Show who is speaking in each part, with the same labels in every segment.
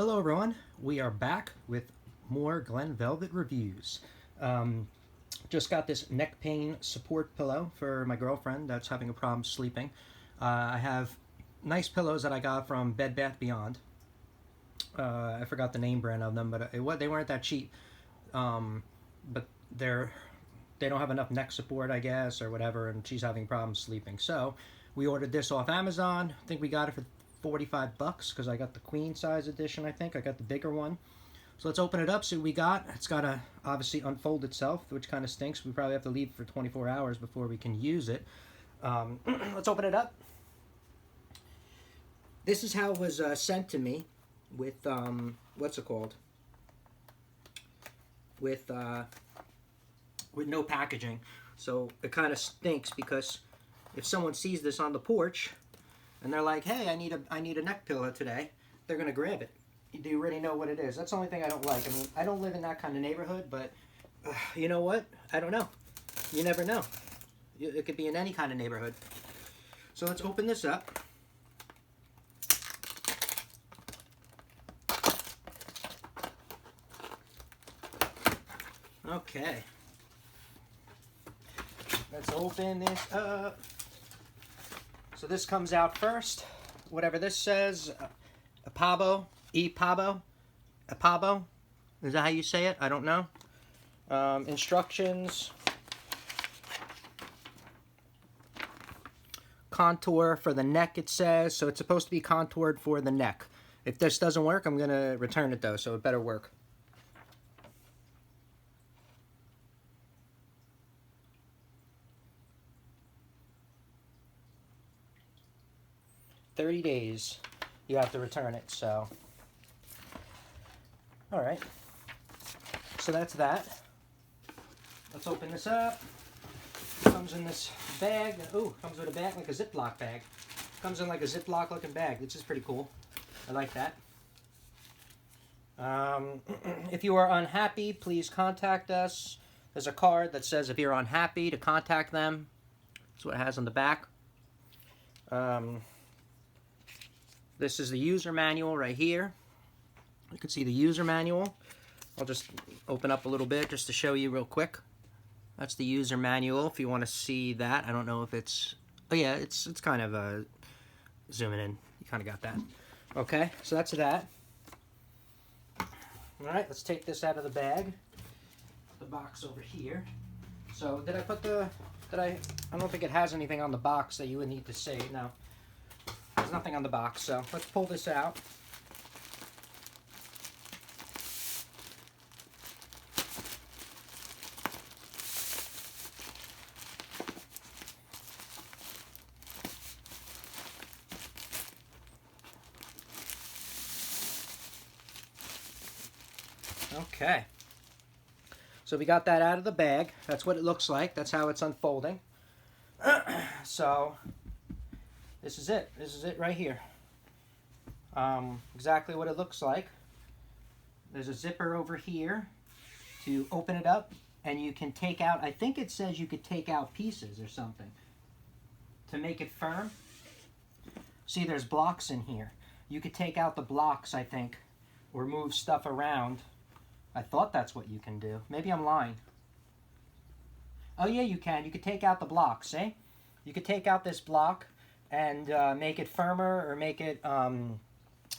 Speaker 1: Hello everyone, we are back with more Glen Velvet reviews. Just got this neck pain support pillow for my girlfriend that's having a problem sleeping. I have nice pillows that I got from Bed Bath Beyond. I forgot the name brand of them, but they weren't that cheap. But they don't have enough neck support, I guess, or whatever, and she's having problems sleeping. So we ordered this off Amazon. I think we got it for $45 because I got the queen size edition. I think I got the bigger one. So let's open it up, see what we got. It's got to obviously unfold itself, which kind of stinks. We probably have to leave for 24 hours before we can use it. Let's open it up. This is how it was sent to me with what's it called, with no packaging. So it kind of stinks because if someone sees this on the porch and they're like, hey, I need a neck pillow today, they're gonna grab it. Do you already know what it is? That's the only thing I don't like. I mean, I don't live in that kind of neighborhood, but you know what? I don't know. You never know. It could be in any kind of neighborhood. So let's open this up. Okay. Let's open this up. So this comes out first. Whatever this says, EPABO, EPABO. Is that how you say it? I don't know. Instructions. Contour for the neck, it says. So it's supposed to be contoured for the neck. If this doesn't work, I'm going to return it though, so it better work. $30 days you have to return it. So all right, so that's that. Let's open this up. It comes in this bag. Ooh, comes with a bag, like a Ziploc bag. Comes in like a Ziploc looking bag, which is pretty cool. I like that. If you are unhappy, please contact us. There's a card that says if you're unhappy to contact them. That's what it has on the back. This is the user manual right here. You can see the user manual. I'll just open up a little bit just to show you real quick. That's the user manual if you want to see that. I don't know if it's... Oh yeah, it's kind of zooming in. You kind of got that. Okay, so that's that. Alright, let's take this out of the bag. The box over here. So did I put the... I don't think it has anything on the box that you would need to see. No. There's nothing on the box, so let's pull this out. Okay. So we got that out of the bag. That's what it looks like. That's how it's unfolding. So this is it. This is it right here. Exactly what it looks like. There's a zipper over here to open it up, and you can take out, I think it says you could take out pieces or something to make it firm. See, there's blocks in here. You could take out the blocks, I think, or move stuff around. I thought that's what you can do. Maybe I'm lying. Oh yeah, you can. You could take out the blocks, see? You could take out this block and make it firmer or make it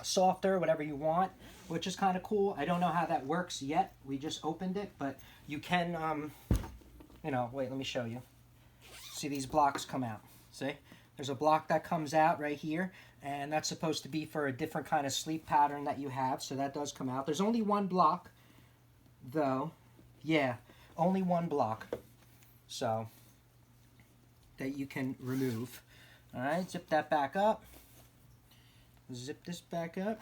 Speaker 1: softer, whatever you want, which is kind of cool. I don't know how that works yet. We just opened it, but you can, you know, wait, let me show you. See, these blocks come out, see? There's a block that comes out right here, and that's supposed to be for a different kind of sleep pattern that you have, so that does come out. There's only one block, though. Yeah, only one block, so that you can remove. All right, zip that back up. Zip this back up.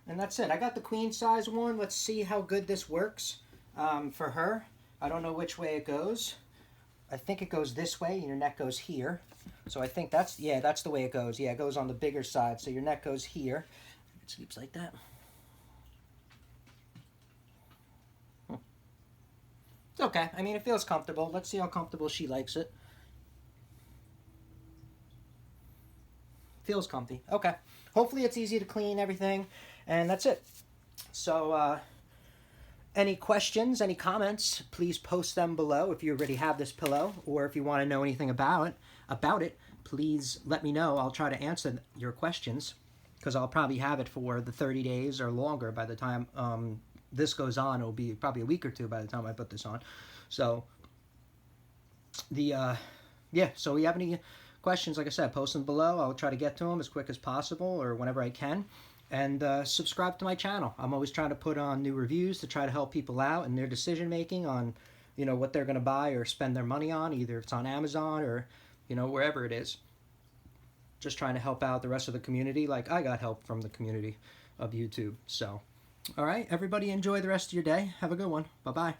Speaker 1: And that's it. I got the queen size one. Let's see how good this works for her. I don't know which way it goes. I think it goes this way. Your neck goes here. So I think that's, yeah, that's the way it goes. Yeah, it goes on the bigger side. So your neck goes here. It sleeps like that. It's okay. I mean, it feels comfortable. Let's see how comfortable she likes it. Feels comfy. Okay. Hopefully it's easy to clean everything. And that's it. So any questions, any comments, please post them below if you already have this pillow, or if you want to know anything about it, please let me know. I'll try to answer your questions, because I'll probably have it for the 30 days or longer by the time this goes on. It'll be probably a week or two by the time I put this on. So yeah, so if you have any questions, like I said, post them below. I'll try to get to them as quick as possible or whenever I can. And subscribe to my channel. I'm always trying to put on new reviews to try to help people out in their decision making on, you know, what they're going to buy or spend their money on, either it's on Amazon or, you know, wherever it is. Just trying to help out the rest of the community, like I got help from the community of YouTube. So, all right, everybody, enjoy the rest of your day. Have a good one. Bye-bye.